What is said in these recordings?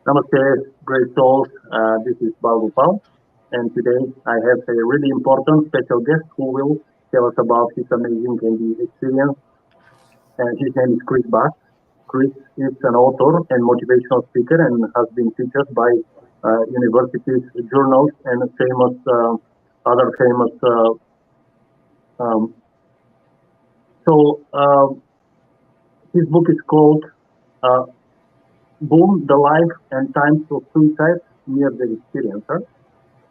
Namaste, great souls. This is Babu Pal, and today I have a really important special guest who will tell us about his amazing NDE experience. And his name is Chris Bass. Chris is an author and motivational speaker and has been featured by universities, journals, and other famous. Um, so his book is called uh, "Boom: The Life and Times of Suicide Near the Experiencer."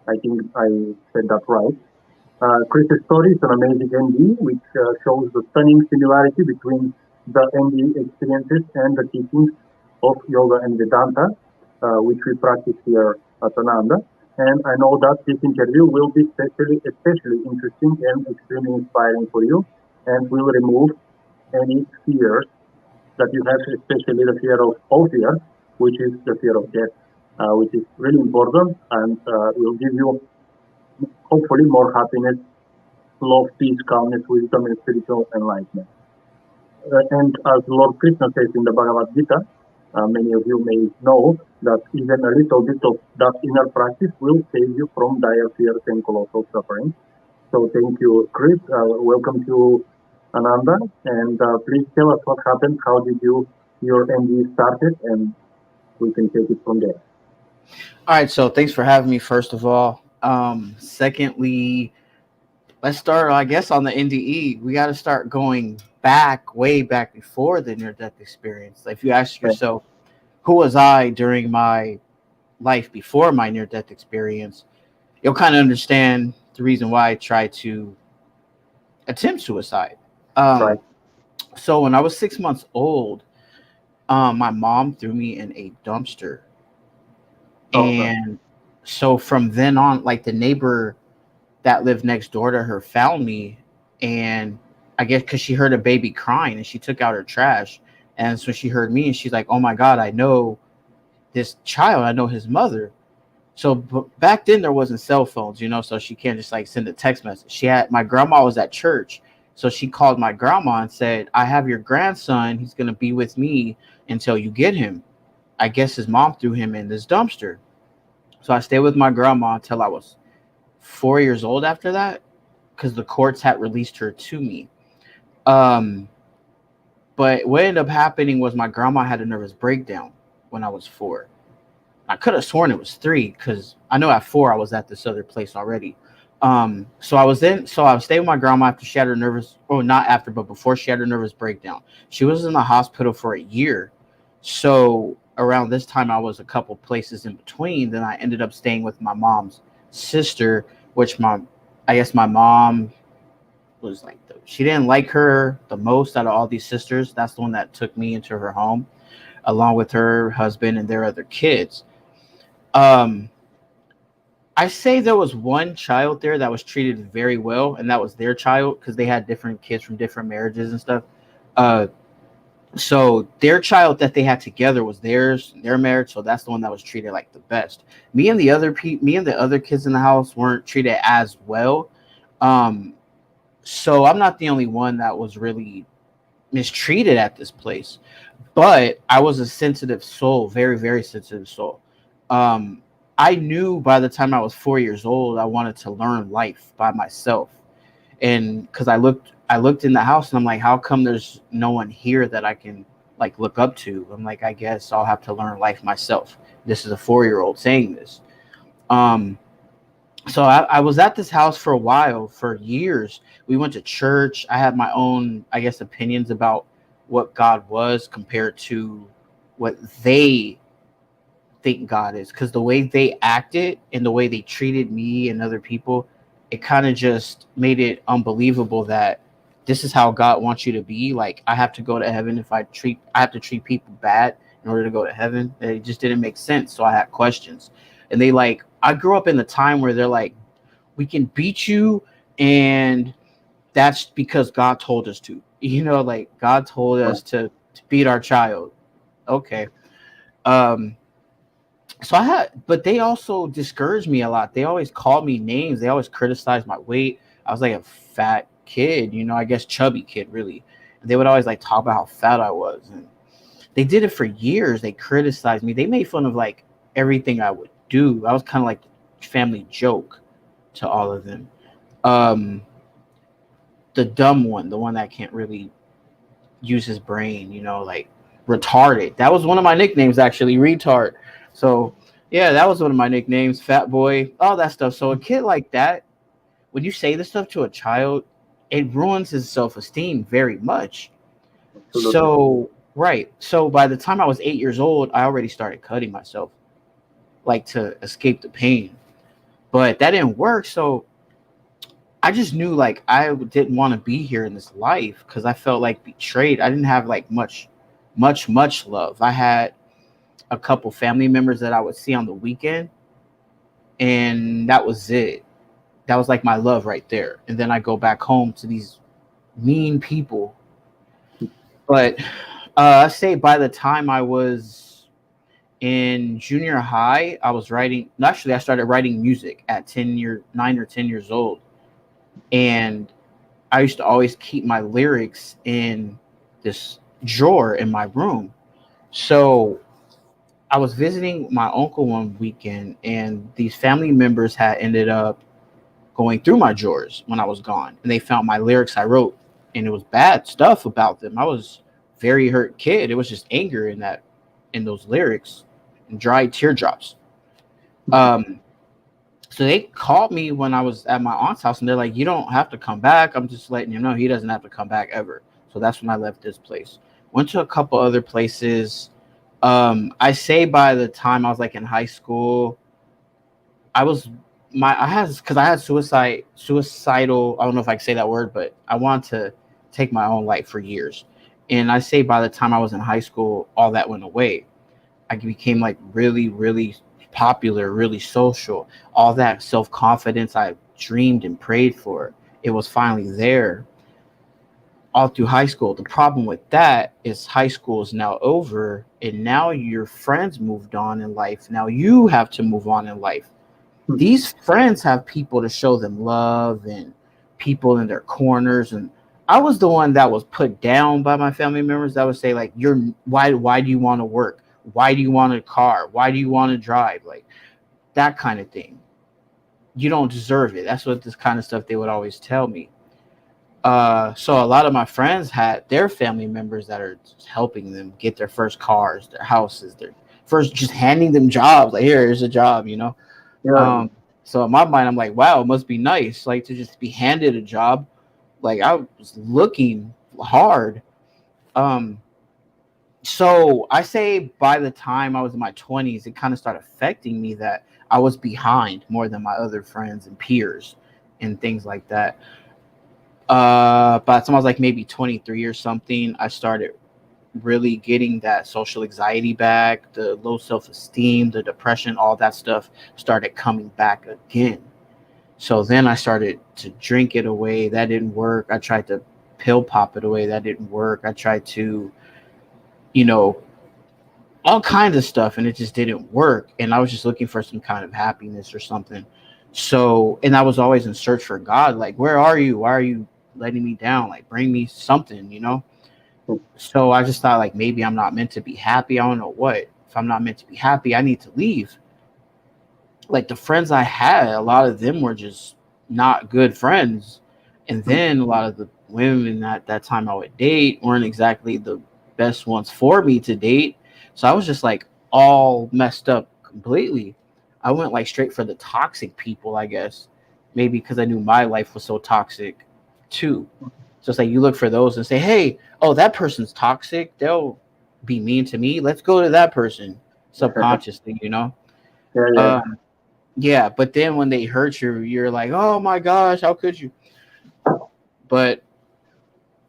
I think I said that right. Chris's story is an amazing NDE, which shows the stunning similarity between the NDE experiences and the teachings of yoga and Vedanta, which we practice here at Ananda. And I know that this interview will be especially interesting and extremely inspiring for you, and will remove any fears that you have, especially the fear of all fears, which is the fear of death, which is really important and will give you hopefully more happiness, love, peace, calmness, wisdom, and spiritual enlightenment. And as Lord Krishna says in the Bhagavad Gita, many of you may know that even a little bit of that inner practice will save you from dire fears and colossal suffering. So thank you, Chris. Welcome to Ananda. And please tell us what happened. How did your NDE started? And we can take it from there. All right, so thanks for having me, first of all. Secondly, let's start, I guess, on the NDE. We got to start going back, way back before the near-death experience. If you ask yourself, who was I during my life before my near-death experience, you'll kind of understand the reason why I tried to attempt suicide. Right. So when I was 6 months old, my mom threw me in a dumpster. Okay. And so from then on, like the neighbor that lived next door to her found me, and I guess because she heard a baby crying and she took out her trash. And so she heard me and she's like, oh my God, I know this child, I know his mother. So back then there wasn't cell phones, so she can't just like send a text message. My grandma was at church. So she called my grandma and said, I have your grandson. He's going to be with me until you get him. I guess his mom threw him in this dumpster. So I stayed with my grandma until I was 4 years old after that, because the courts had released her to me. But what ended up happening was my grandma had a nervous breakdown when I was 4. I could have sworn it was 3, because I know at 4 I was at this other place already. So I was staying with my grandma after she had her nervous, or not after, but before she had her nervous breakdown. She was in the hospital for a year. So around this time, I was a couple places in between. Then I ended up staying with my mom's sister, which I guess my mom was like, she didn't like her the most out of all these sisters. That's the one that took me into her home, along with her husband and their other kids. Um, I say there was one child there that was treated very well, and that was their child, because they had different kids from different marriages and stuff. Uh, so their child that they had together was their marriage, so that's the one that was treated like the best. Me and the other kids in the house weren't treated as well. Um, so I'm not the only one that was really mistreated at this place, but I was a sensitive soul, very, very sensitive soul. Um, I knew by the time I was 4 years old, I wanted to learn life by myself. And because I looked in the house and I'm like, how come there's no one here that I can like look up to? I'm like, I guess I'll have to learn life myself. This is a 4-year-old saying this. Um, so I was at this house for a while, for years. We went to church. I had my own, I guess, opinions about what God was compared to what they think God is, because the way they acted and the way they treated me and other people, it kind of just made it unbelievable that this is how God wants you to be. Like, I have to go to heaven if I have to treat people bad in order to go to heaven. It just didn't make sense. So I had questions. And I grew up in the time where they're like, we can beat you, and that's because God told us to. Like God told us to beat our child. Okay. Um, but they also discouraged me a lot. They always called me names. They always criticized my weight. I was like a fat kid, I guess chubby kid, really. And they would always like talk about how fat I was. And they did it for years. They criticized me. They made fun of like everything I would do. I was kind of like the family joke to all of them. Um, the dumb one, the one that can't really use his brain, you know, like retarded. That was one of my nicknames actually, retard. So yeah, that was one of my nicknames, fat boy, all that stuff. So a kid like that, when you say this stuff to a child, it ruins his self-esteem very much. Absolutely. So right. So by the time I was 8 years old, I already started cutting myself, like to escape the pain. But that didn't work. So I just knew like I didn't want to be here in this life because I felt like betrayed. I didn't have like much love. I had a couple family members that I would see on the weekend, and that was it. That was like my love right there. And then I go back home to these mean people. But I say by the time I was in junior high, I was writing. Actually, I started writing music at 9 or 10 years old, and I used to always keep my lyrics in this drawer in my room. So I was visiting my uncle one weekend, and these family members had ended up going through my drawers when I was gone, and they found my lyrics I wrote, and it was bad stuff about them. I was very hurt kid. It was just anger in those lyrics, and dry teardrops. Um, so they called me when I was at my aunt's house, and they're like, "You don't have to come back. I'm just letting you know he doesn't have to come back ever." So that's when I left this place. Went to a couple other places. I say by the time I was like in high school, I was I had because I had suicidal. I don't know if I can say that word, but I wanted to take my own life for years. And I say by the time I was in high school, all that went away. I became like really popular, really social. All that self confidence I dreamed and prayed for, it was finally there all through high school. The problem with that is high school is now over, and now your friends moved on in life. Now you have to move on in life. These friends have people to show them love and people in their corners, and I was the one that was put down by my family members that would say like, you're why do you want to work, why do you want a car, why do you want to drive, like that kind of thing. You don't deserve it. That's what this kind of stuff they would always tell me. So a lot of my friends had their family members that are just helping them get their first cars, their houses, their first, just handing them jobs, like here's a job, you know. Yeah. um, so in my mind, I'm like, wow, it must be nice, like to just be handed a job. Like I was looking hard. Um, so I say by the time I was in my 20s, it kind of started affecting me that I was behind more than my other friends and peers and things like that. By the time I was like maybe 23 or something, I started really getting that social anxiety back, the low self esteem, the depression, all that stuff started coming back again. So then I started to drink it away. That didn't work. I tried to pill pop it away. That didn't work. I tried to, you know, all kinds of stuff, and it just didn't work. And I was just looking for some kind of happiness or something. So, and I was always in search for God. Like, where are you? Why are you letting me down? Like, bring me something, you know? So I just thought, like, maybe I'm not meant to be happy. I don't know what. If I'm not meant to be happy, I need to leave. Like the friends I had, a lot of them were just not good friends. And then a lot of the women at that time I would date weren't exactly the best ones for me to date. So I was just like all messed up completely. I went like straight for the toxic people, I guess. Maybe because I knew my life was so toxic too. So it's like you look for those and say, hey, oh, that person's toxic. They'll be mean to me. Let's go to that person subconsciously, you know? Yeah, yeah. Um, yeah, but then when they hurt you, you're like, "Oh my gosh, how could you?" But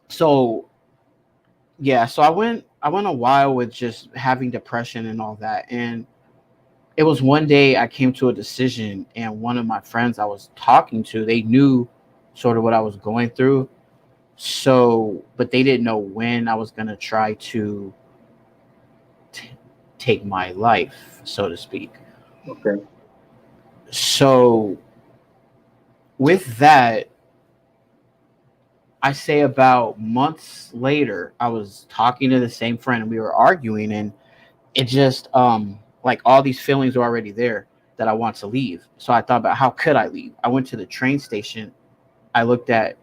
so yeah, so I went a while with just having depression and all that. And it was one day I came to a decision, and one of my friends I was talking to, they knew sort of what I was going through. So, but they didn't know when I was going to try to t- take my life, so to speak. Okay. So, with that, I say about months later, I was talking to the same friend and we were arguing, and it just like all these feelings were already there that I want to leave. So I thought about how could I leave. I went to the train station. I looked at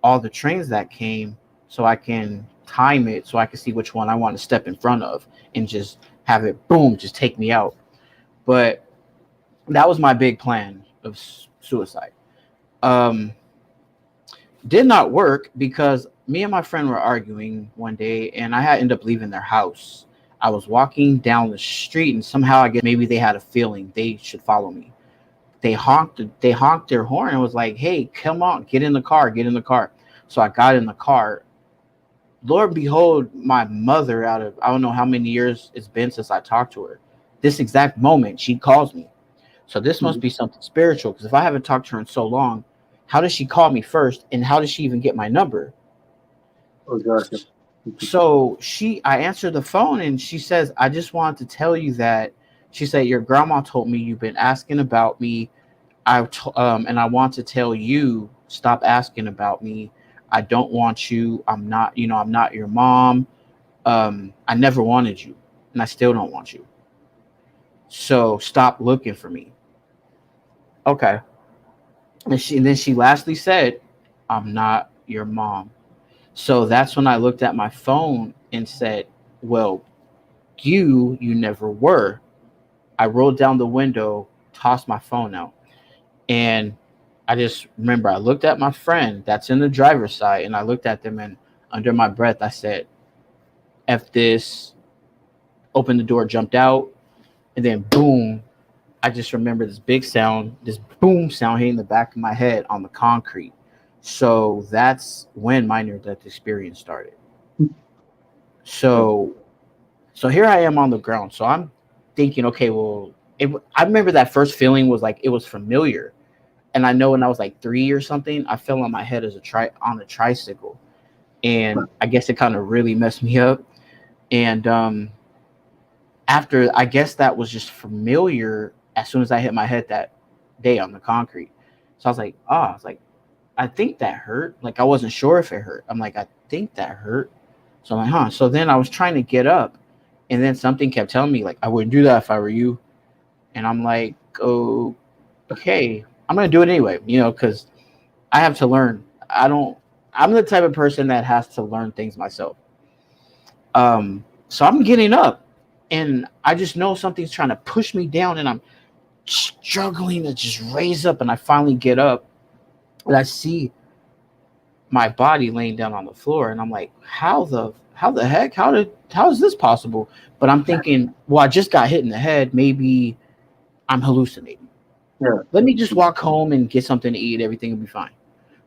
all the trains that came so I can time it so I can see which one I want to step in front of and just have it boom, just take me out. But that was my big plan of suicide. Um, did not work because me and my friend were arguing one day and I had ended up leaving their house. I was walking down the street and somehow I guess maybe they had a feeling they should follow me. They honked their horn and was like, "Hey, come on, get in the car, get in the car." So I got in the car. Lord behold, my mother, out of I don't know how many years it's been since I talked to her, this exact moment she calls me. So this must be something spiritual because if I haven't talked to her in so long, how does she call me first and how does she even get my number? Exactly. So I answered the phone and she says, "I just wanted to tell you that," she said, "your grandma told me you've been asking about me. And I want to tell you, stop asking about me. I don't want you. I'm not your mom. I never wanted you and I still don't want you. So stop looking for me." Okay. And then she lastly said, "I'm not your mom." So that's when I looked at my phone and said, "Well, you never were." I rolled down the window, tossed my phone out, and I just remember I looked at my friend that's in the driver's side and I looked at them and under my breath I said, "F this," opened the door, jumped out, and then boom, I just remember this big sound, this boom sound hitting the back of my head on the concrete. So that's when my near death experience started. So so here I am on the ground. So I'm thinking, okay, well, I remember that first feeling was like it was familiar, and I know when I was like 3 or something, I fell on my head as a tricycle, and I guess it kind of really messed me up. And after I guess that was just familiar. As soon as I hit my head that day on the concrete, so I was like, oh, I was like, I think that hurt. Like I wasn't sure if it hurt. I'm like, I think that hurt. So I'm like, huh. So then I was trying to get up, and then something kept telling me like I wouldn't do that if I were you. And I'm like, okay, I'm gonna do it anyway, because I have to learn. I don't. I'm the type of person that has to learn things myself. So I'm getting up, and I just know something's trying to push me down, and I'm struggling to just raise up, and I finally get up, and I see my body laying down on the floor, and I'm like, how the heck? How is this possible? But I'm thinking, well, I just got hit in the head. Maybe I'm hallucinating. Yeah. Let me just walk home and get something to eat. Everything will be fine.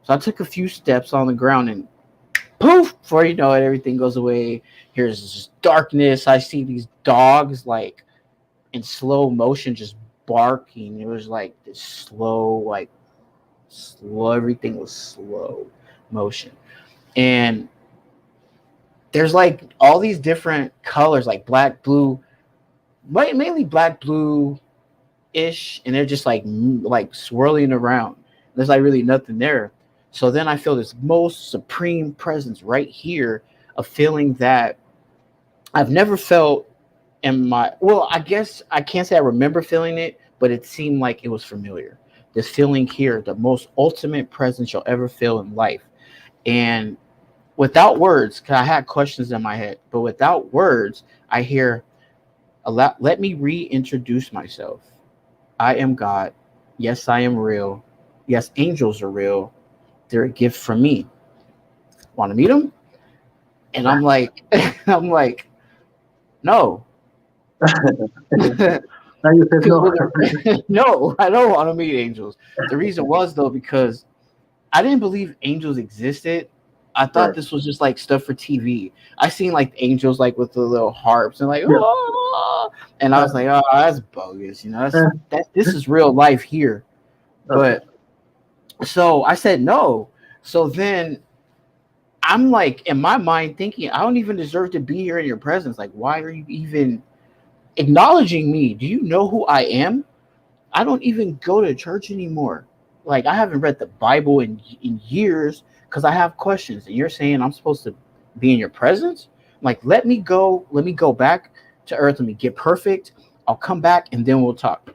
So I took a few steps on the ground and poof, before you know it, everything goes away. Here's this darkness. I see these dogs like in slow motion just barking. It was like this slow, everything was slow motion. And there's like all these different colors, like black, blue, mainly black, blue ish, and they're just like swirling around. There's like really nothing there. So then I feel this most supreme presence right here, a feeling that I've never felt in my, well, I guess I can't say I remember feeling it, but it seemed like it was familiar. This feeling here, the most ultimate presence you'll ever feel in life. And without words, because I had questions in my head, but without words, I hear, let me reintroduce myself. I am God. Yes, I am real. Yes, angels are real. They're a gift from me. Want to meet them? And I'm like, I'm like, no. Now you said no. No, I don't want to meet angels. The reason was though because I didn't believe angels existed. I thought Right. this was just like stuff for TV. I seen like angels like with the little harps and like, Yeah. oh, and I was like, oh, that's bogus. Uh, This is real life here. okay. But so I said no. So then I'm like in my mind thinking, I don't even deserve to be here in your presence. Like, why are you even acknowledging me? Do you know who I am? I don't even go to church anymore. Like, I haven't read the Bible in years because I have questions, and you're saying I'm supposed to be in your presence. Like, let me go back to earth. Let me get perfect. I'll come back, and then we'll talk.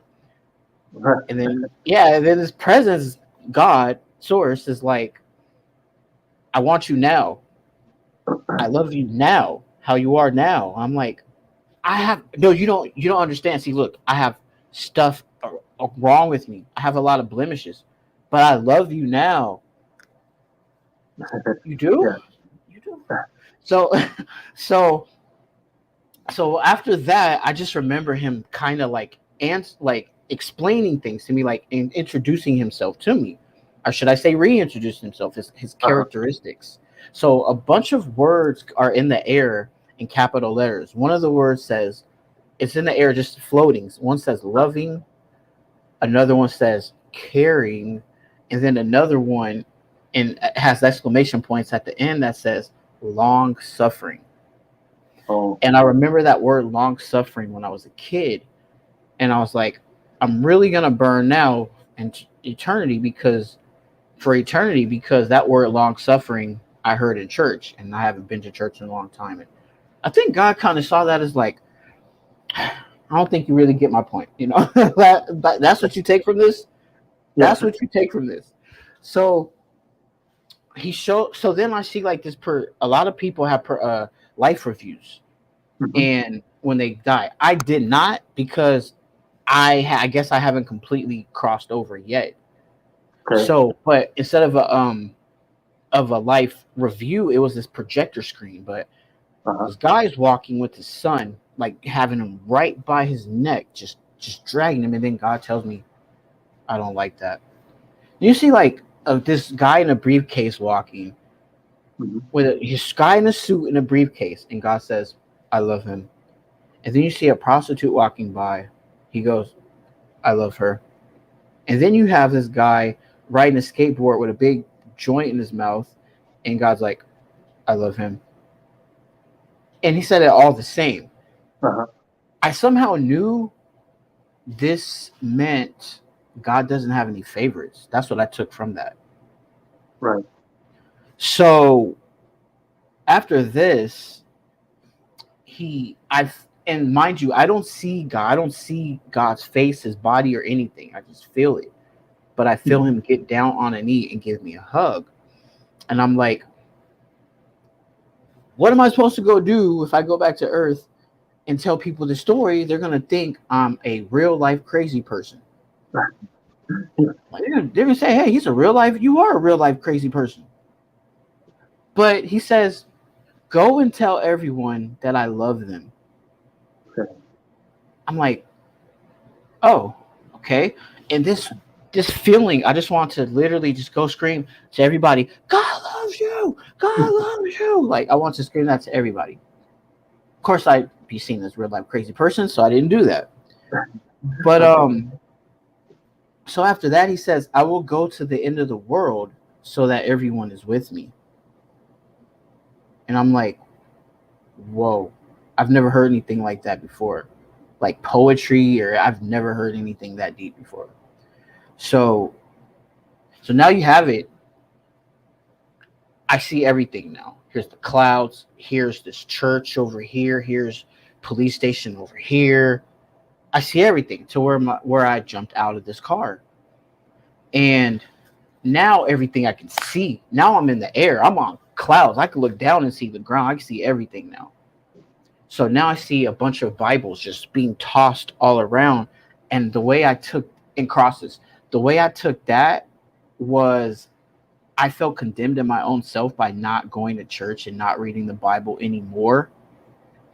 And then, yeah, and then his presence, God, source, is like, I want you now. I love you now. How you are now. I'm like, I have no. You don't understand. See, look, I have stuff wrong with me. I have a lot of blemishes, but I love you now. You do. Yeah. You do. So, so, so after that, I just remember him kind of like like explaining things to me, like introducing himself to me, or should I say, reintroducing himself, his Uh-huh. characteristics. So a bunch of words are in the air in capital letters. One of the words says it's in the air, just floating. One says loving, another one says caring, and then another one and has exclamation points at the end that says long suffering. Oh. And I remember that word long suffering when I was a kid. And I was like, I'm really going to burn now and eternity because that word long suffering I heard in church, and I haven't been to church in a long time. And I think God kind of saw that as like, I don't think you really get my point. That's what you take from this. Yeah. That's what you take from this. So so then I see like this a lot of people have life reviews, Hmm. and when they die, I did not because I guess I haven't completely crossed over yet. Okay. So, but instead of a life review, it was this projector screen. But Uh-huh. this guy's walking with his son, like having him right by his neck, just dragging him, and then God tells me, I don't like that. You see, like this guy in a briefcase walking Hmm. with his guy in a suit and a briefcase, and God says, I love him. And then you see a prostitute walking by. He goes, I love her. And then you have this guy riding a skateboard with a big joint in his mouth, and God's like, I love him. And he said it all the same. Uh-huh. I somehow knew this meant God doesn't have any favorites. That's what I took from that. Right. So after this, and mind you, I don't see God. I don't see God's face, his body, or anything. I just feel it. But I feel Mhm. him get down on a knee and give me a hug. And I'm like, what am I supposed to go do if I go back to Earth and tell people the story? They're going to think I'm a real life crazy person. Yeah. Like, they're going to say, hey, you are a real life crazy person. But he says, go and tell everyone that I love them. Okay. I'm like, oh, okay. And this feeling, I just want to literally just go scream to everybody, God loves you, God loves you. Like, I want to scream that to everybody. Of course, I'd be seen as a real life crazy person, so I didn't do that. But Okay. so after that, he says, I will go to the end of the world so that everyone is with me. And I'm like, whoa, I've never heard anything like that before. Like poetry, or I've never heard anything that deep before. So so now you have it. I see everything now. Here's the clouds. Here's this church over here. Here's police station over here. I see everything to where I jumped out of this car. And now everything I can see. Now I'm in the air. I'm on clouds. I can look down and see the ground. I can see everything now. So now I see a bunch of Bibles just being tossed all around. And the way I took in crosses, the way I took that was I felt condemned in my own self by not going to church and not reading the Bible anymore.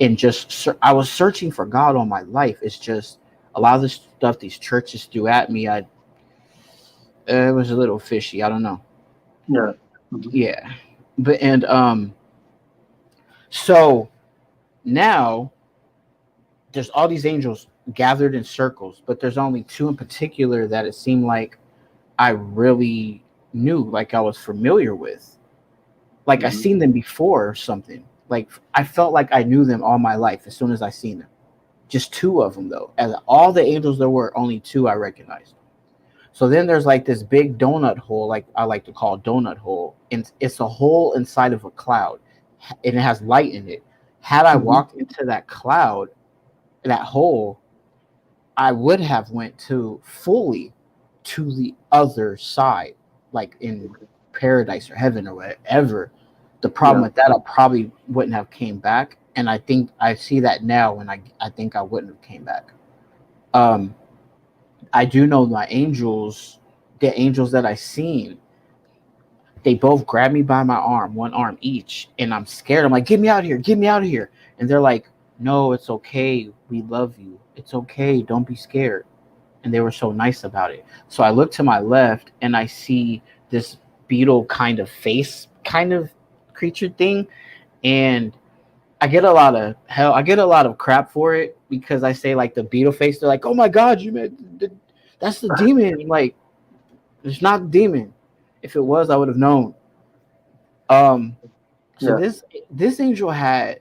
And I was searching for God all my life. It's just a lot of the stuff these churches threw at me. It was a little fishy. I don't know. Yeah. Hmm. Yeah, but so now there's all these angels gathered in circles, but there's only two in particular that it seemed like I really knew, like I was familiar with, like I Hmm. seen them before or something. Like I felt like I knew them all my life as soon as I seen them. Just two of them though. As all the angels there were, only two I recognized. So then there's like this big donut hole, like I like to call donut hole, and it's a hole inside of a cloud, and it has light in it. Had I Mm-hmm. walked into that cloud, that hole, I would have went to fully to the other side, like in Okay. paradise or heaven or whatever. The problem Yeah. with that, I probably wouldn't have came back, and I think I see that now, and I think I wouldn't have came back. Um, I do know my angels, the angels that I seen, they both grab me by my arm, one arm each, and I'm scared. I'm like, get me out of here, get me out of here. And they're like, no, it's okay. We love you. It's okay. Don't be scared. And they were so nice about it. So I look to my left and I see this beetle kind of face kind of creature thing. And I get a lot of hell. I get a lot of crap for it because I say like the beetle face. They're like, oh my God, you man, that's the demon. I'm like, it's not the demon. If it was, I would have known. Um, so Yeah. this angel had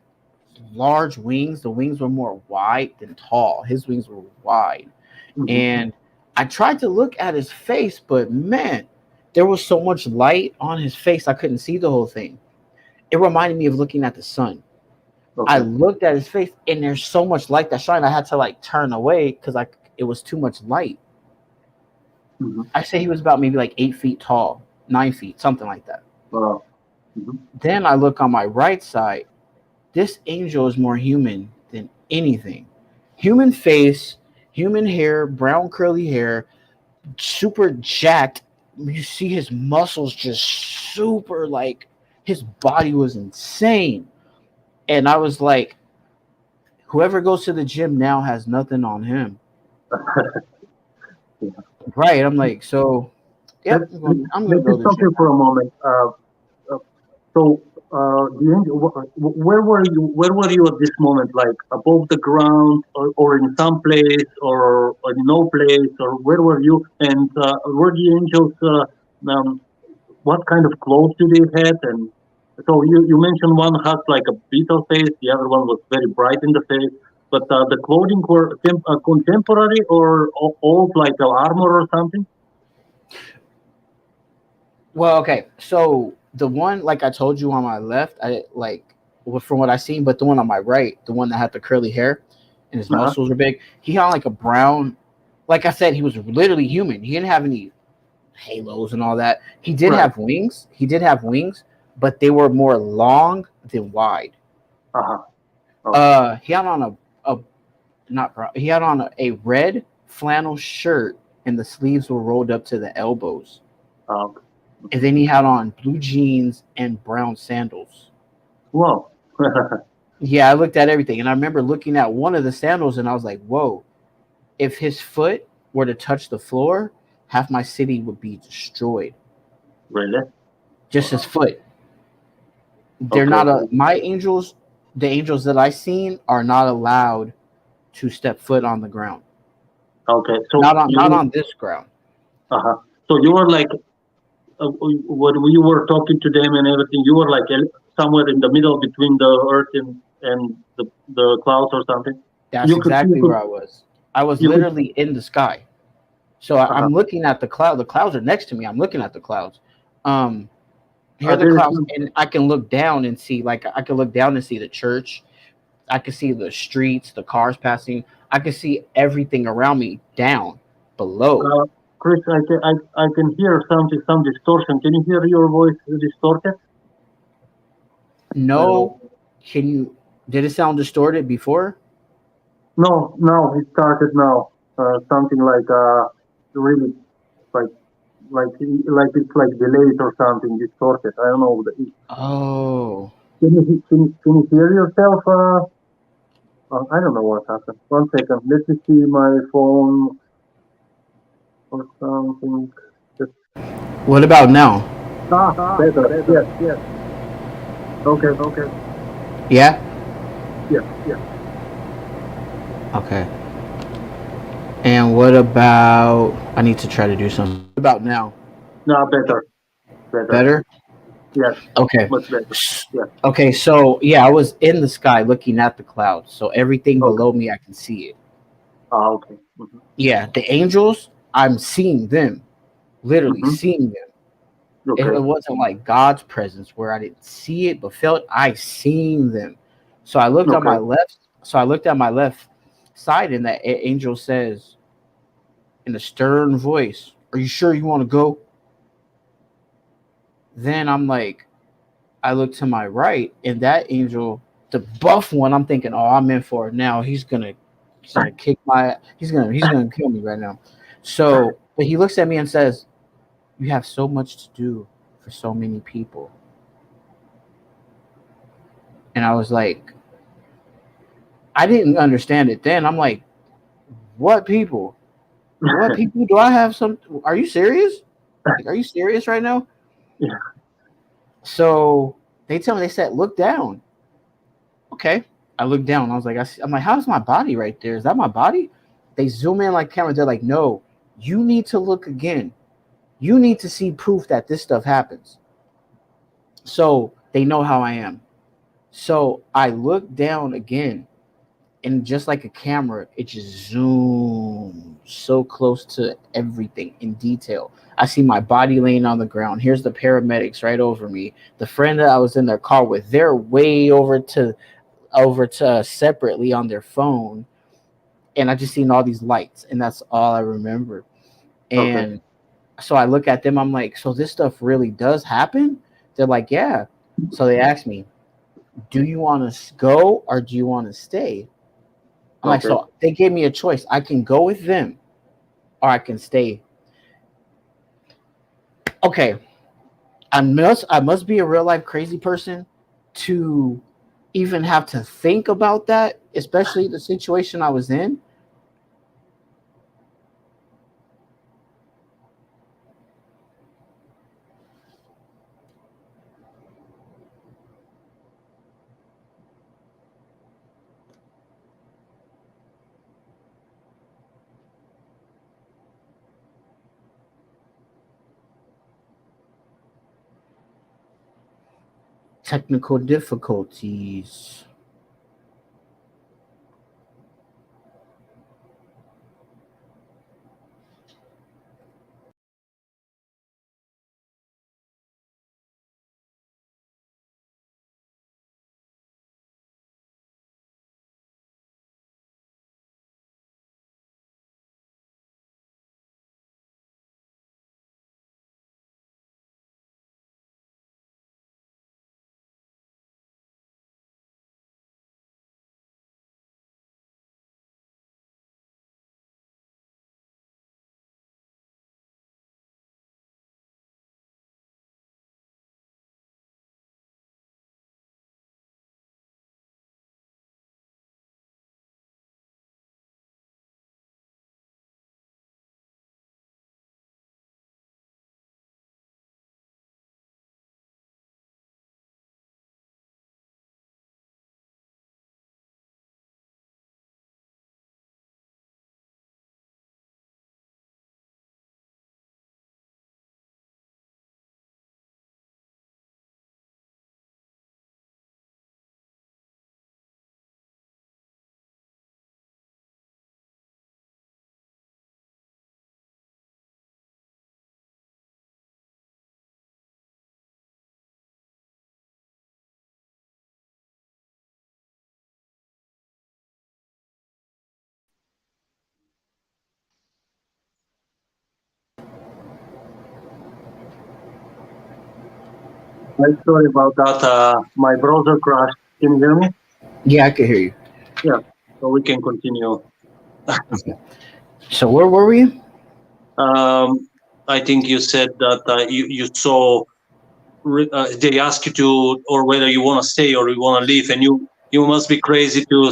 large wings. The wings were more wide than tall. His wings were wide, Mm-hmm. and I tried to look at his face, but man, there was so much light on his face I couldn't see the whole thing. It reminded me of looking at the sun. I Okay. looked at his face, and there's so much light that shined. I had to like turn away because it was too much light. Mm-hmm. I say he was about maybe like 8 feet tall, 9 feet, something like that. Wow. Mm-hmm. Then I look on my right side. This angel is more human than anything. Human face, human hair, brown curly hair, super jacked. You see his muscles just super like his body was insane. And I was like, whoever goes to the gym now has nothing on him. Yeah. Right. I'm like, so Let, yep, let, I'm let gonna me go to the stop gym you for now. a moment. So, the angel, where were you? Where were you at this moment? Like above the ground, or in some place, or in no place, or where were you? And were the angels? What kind of clothes do they have? And so you mentioned one had like a beetle face, the other one was very bright in the face. But the clothing were contemporary or old, like armor or something. Well, okay. So the one like I told you on my left, I like from what I seen, but the one on my right, the one that had the curly hair and his Uh huh. muscles were big, he had like a brown. Like I said, he was literally human. He didn't have any halos and all that. He did Right. have wings. He did have wings, but they were more long than wide. Uh huh. Okay. He had on a not brown. He had on a red flannel shirt, and the sleeves were rolled up to the elbows. Okay. And Mhm. then he had on blue jeans and brown sandals. Wow. Yeah, I looked at everything, and I remember looking at one of the sandals, and I was like, "Whoa! If his foot were to touch the floor, half my city would be destroyed. Really? Just his Wow. foot. They're Okay. not a my angels. The angels that I seen are not allowed to step foot on the ground. Okay. So Not on this ground. uh huh. So you were like, when you were talking to them and everything, you were like somewhere in the middle between the earth and the clouds or something. That's You could, you exactly could, where I was. I was you could. literally in the sky. So Uh-huh. I'm looking at the cloud. The clouds are next to me. I'm looking at the clouds. Um, Here are the There is clouds, some. and I can look down and see. Like I can look down and see the church. I can see the streets, the cars passing. I can see everything around me down below. Uh, Chris, I can hear something, some distortion. Can you hear your voice distorted? I don't know. No, can you? Did it sound distorted before? No, no, it started now. Something like really like like it's like delayed or something distorted. I don't know. Oh, Can you hear yourself? I don't know what happened. One second. Let me see my phone or something. Just, what about now? better. Yes, yes. Okay, okay. Yeah. Yes, yes. Okay. And what about? I need to try to do something. What about now? No, better, better. Better. Yes, Okay. much better. Yes. Okay. So yeah, I was in the sky looking at the clouds. So everything Okay. below me, I can see it. Okay. Hmm. Yeah, the angels, I'm seeing them. literally Mm-hmm. seeing them. It Okay. wasn't like God's presence where I didn't see it, but felt I seen them. So I looked on my Okay. left. So I looked at my left side, and that angel says in a stern voice, "Are you sure you want to go?" Then I'm like, I look to my right, and that angel, the buff one, I'm thinking, oh, I'm in for it now. He's gonna kick my, he's gonna kill me right now. So, but he looks at me and says, "You have so much to do for so many people." And I was like, I didn't understand it then. I'm like, what people? What people do I have? Some? Are you serious? Like, are you serious right now? Yeah. So they tell me, they said, look down. Okay. I look down. I was like, I'm like, how's my body right there? Is that my body? They zoom in like camera. They're like, no, you need to look again. You need to see proof that this stuff happens. So they know how I am. So I look down again, and just like a camera, it just zooms so close to everything in detail. I see my body laying on the ground. Here's the paramedics right over me. The friend that I was in their car with, they're way over to separately on their phone, and I just seen all these lights, and that's all I remember. Okay. And so I look at them, I'm like, so this stuff really does happen? They're like, yeah. So they asked me, do you want to go or do you want to stay? I'm like, Okay. so they gave me a choice. I can go with them or I can stay. Okay, I must be a real life crazy person to even have to think about that, especially the situation I was in. Technical difficulties. I'm sorry about that. My browser crashed. Can you hear me? Yeah, I can hear you. Yeah. So we can continue. Okay. So where were we? Um, I think you said that you saw they ask you to, or whether you want to stay or you want to leave, and you must be crazy to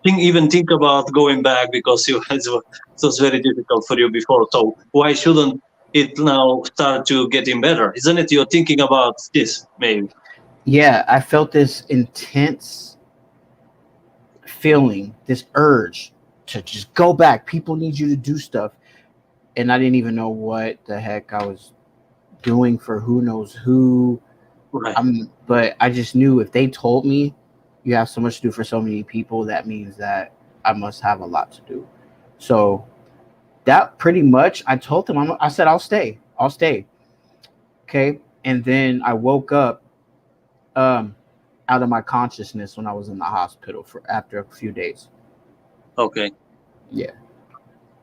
think about going back because it was very difficult for you before. So why shouldn't it now start to getting better? Isn't it? You're thinking about this, maybe. Yeah, I felt this intense feeling, this urge to just go back. People need you to do stuff. And I didn't even know what the heck I was doing for who knows who. Right. But I just knew if they told me you have so much to do for so many people, that means that I must have a lot to do. So that pretty much, I told him, I said, I'll stay. Okay. And then I woke up um, out of my consciousness when I was in the hospital for after a few days. Okay. Yeah.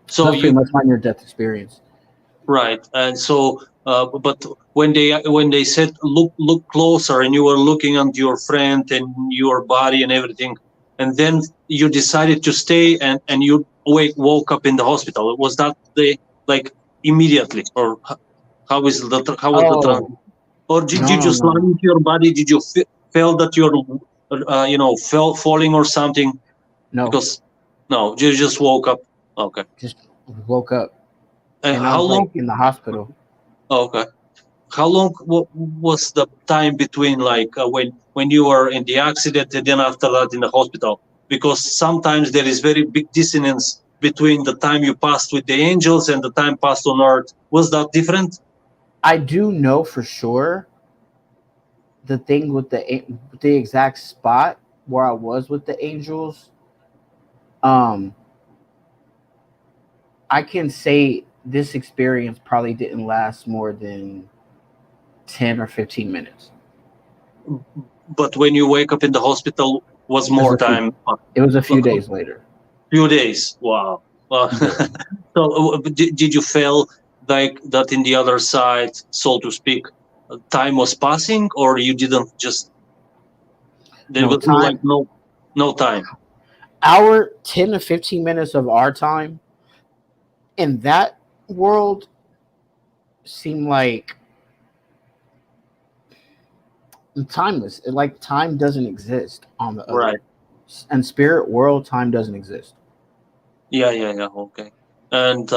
So So that's pretty you much my near death experience. right, and so but when they said look closer, and you were looking at your friend and your body and everything, and then you decided to stay, and you woke up in the hospital. Was that the like immediately, or how was the Oh, transition? Or did no, you no, just lie no, into your body? Did you feel that you're falling or something? no. Because no, you just woke up. Okay. Just woke up and I How was long? like in the hospital. Okay. How long was the time between like when you were in the accident and then after that in the hospital? Because sometimes there is very big dissonance between the time you passed with the angels and the time passed on earth. Was that different? I do know for sure the thing with the exact spot where I was with the angels. Um, I can say this experience probably didn't last more than 10 or 15 minutes. But when you wake up in the hospital, was It was more a few. time? It was a few A days later. few days. Wow. Wow. Yeah. So did you feel like that in the other side, so to speak, time was passing, or you didn't just there No was like time. no time? Our 10 to 15 minutes of our time in that world seemed like timeless. Like time doesn't exist on the Right. other. And spirit world, time doesn't exist. Yeah. Okay. And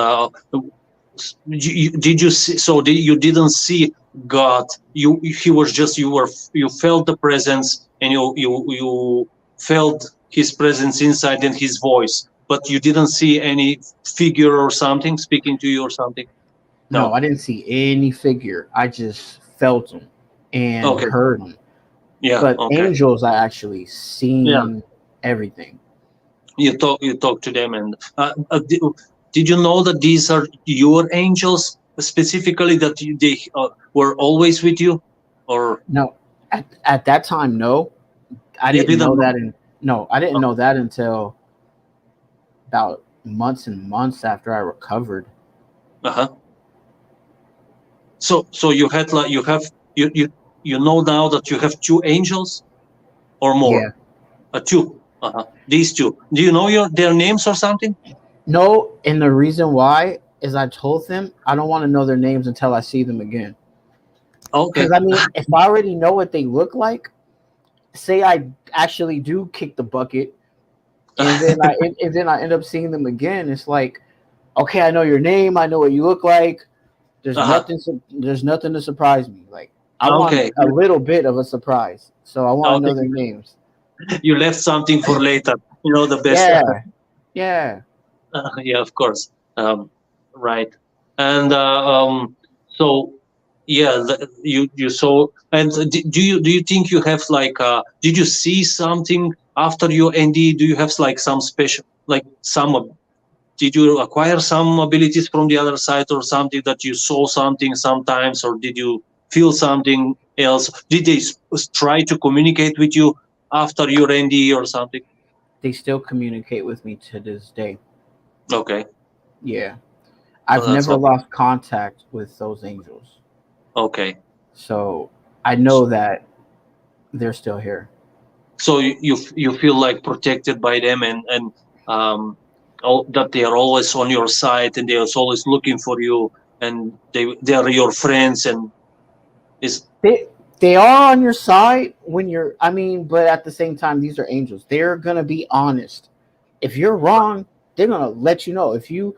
did you see? So you didn't see God. He was just you felt the presence, and you felt His presence inside and His voice, but you didn't see any figure or something speaking to you or something. No, No. I didn't see any figure. I just felt them and Okay. heard them. Yeah. But Okay. angels, I actually Yeah. seen everything. You talk to them, and did you know that these are your angels specifically, that they were always with you, or No, at that time, no, I you didn't didn't know know? that. No, I didn't Oh, know that until about months and months after I recovered. uh-huh. So you had like you know now that you have two angels or more, Yeah. two. Uh-huh. These two. Do you know their names or something? No, and the reason why is I told them I don't want to know their names until I see them again. Okay. Because I mean, if I already know what they look like, say I actually do kick the bucket, and then I end up seeing them again, it's like, okay, I know your name, I know what you look like. Uh-huh. There's nothing to surprise me. Like I want Okay. a little bit of a surprise, so I want to know Okay. their names. You left something for later. You know the best. Yeah, yeah. Yeah, of course. Right. And so yeah, you saw. And do you think you have like did you see something after your ND? Do you have like some special like did you acquire some abilities from the other side, or something that you saw something sometimes, or did you feel something else? Did they try to communicate with you after your ND or something? They still communicate with me to this day. Okay. Yeah, I've That's never all. lost contact with those angels, Okay. so I know that they're still here. So you feel like protected by them, and um that they are always on your side, and they are always looking for you, and they are your friends, and is They are on your side when you're. I mean, but at the same time, these are angels. They're gonna be honest. If you're wrong, they're gonna let you know. If of you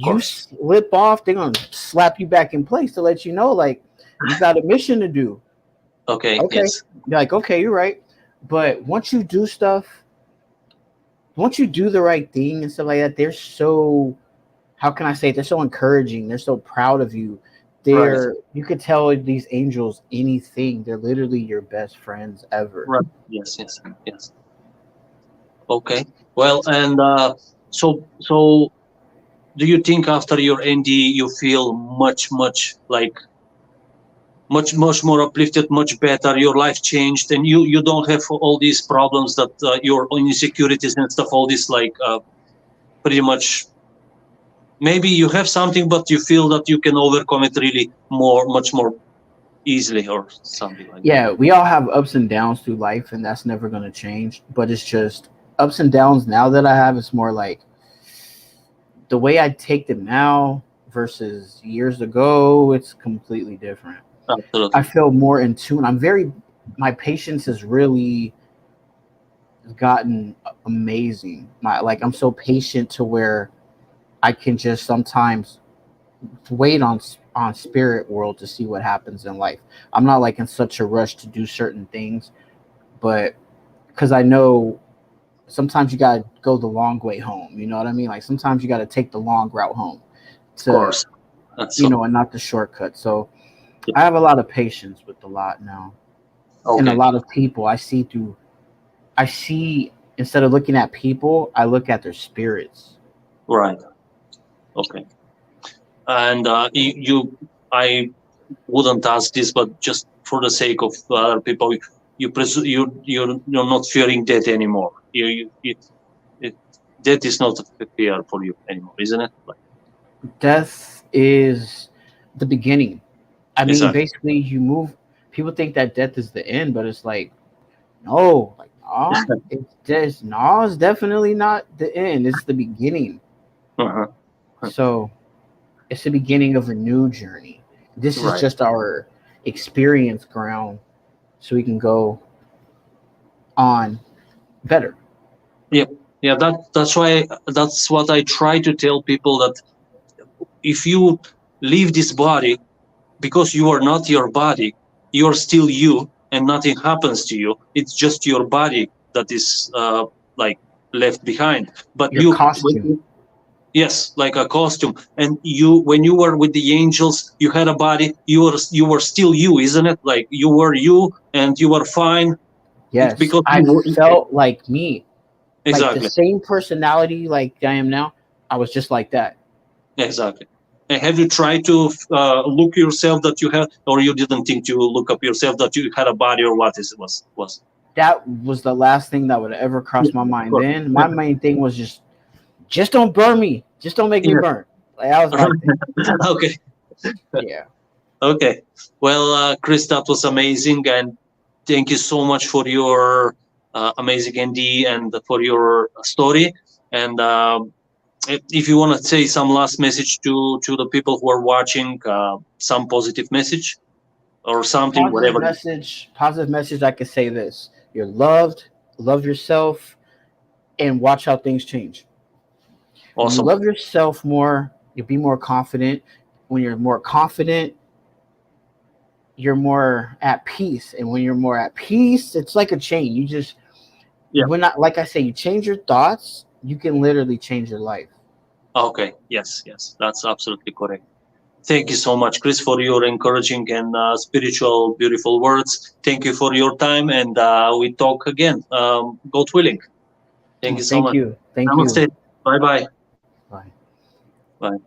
course. slip off, they're gonna slap you back in place to let you know, like you got a mission to do. Okay. Okay, Yes. you're like, okay, you're right. But once you do the right thing and stuff like that, they're so, how can I say it? They're so encouraging. They're so proud of you. Right. You could tell these angels anything. They're literally your best friends ever. Right. Yes. Okay. Well, and so do you think after your NDE you feel much more uplifted, much better? Your life changed, and you don't have all these problems that your insecurities and stuff. All this pretty much. Maybe you have something, but you feel that you can overcome it really much more easily, or something like that. Yeah, we all have ups and downs through life, and that's never going to change. But it's just ups and downs now that I have. It's more like the way I take them now versus years ago. It's completely different. Absolutely. I feel more in tune. My patience has really gotten amazing. I'm so patient to where I can just sometimes wait on spirit world to see what happens in life. I'm not like in such a rush to do certain things, but because I know sometimes you gotta go the long way home. You know what I mean? Like sometimes you gotta take the long route home Of course. and not the shortcut. So Yeah. I have a lot of patience with a lot now. Okay. And a lot of people I see instead of looking at people, I look at their spirits. Right. Okay. And I wouldn't ask this, but just for the sake of other people, you're not fearing death anymore. Death is not a fear for you anymore, isn't it? Death is the beginning. I mean, Exactly. basically, you move. People think that death is the end, but it's like, no, it's definitely not the end. It's the beginning. Uh-huh. So it's the beginning of a new journey. This is Right. just our experience ground, so we can go on better. Yeah. That's what I try to tell people, that if you leave this body, because you are not your body, you are still you, and nothing happens to you. It's just your body that is like left behind. But Your costume. yes, like a costume. And when you were with the angels, you had a body. You were still you, isn't it? Like you were you, and you were fine. It's Yes, because I you were felt like me, like the exactly, same personality like I am now. I was just like that. exactly. And have you tried to look yourself that you had, or you didn't think to look up yourself that you had a body, or what is it was? That was the last thing that would ever cross my Of mind. course. Then my main thing was just don't burn me. Just don't make me Yeah. burn. Like that was my thing. Okay. Yeah. Okay. Well, Chris, that was amazing, and thank you so much for your amazing ND and for your story. And if you want to say some last message to the people who are watching, some positive message or something, Positive whatever. message. Positive message. I could say this: you're loved. Love yourself, and watch how things change. When you Awesome. love yourself more, you'll be more confident. When you're more confident, you're more at peace. And when you're more at peace, it's like a chain. Yeah. When not, like I say, you change your thoughts, you can literally change your life. Okay. Yes. That's absolutely correct. Thank you so much, Chris, for your encouraging and spiritual, beautiful words. Thank you for your time, and we talk again. God willing. Thank you so Thank much. you. Thank you. Namaste. Bye-bye. Bye. Bye.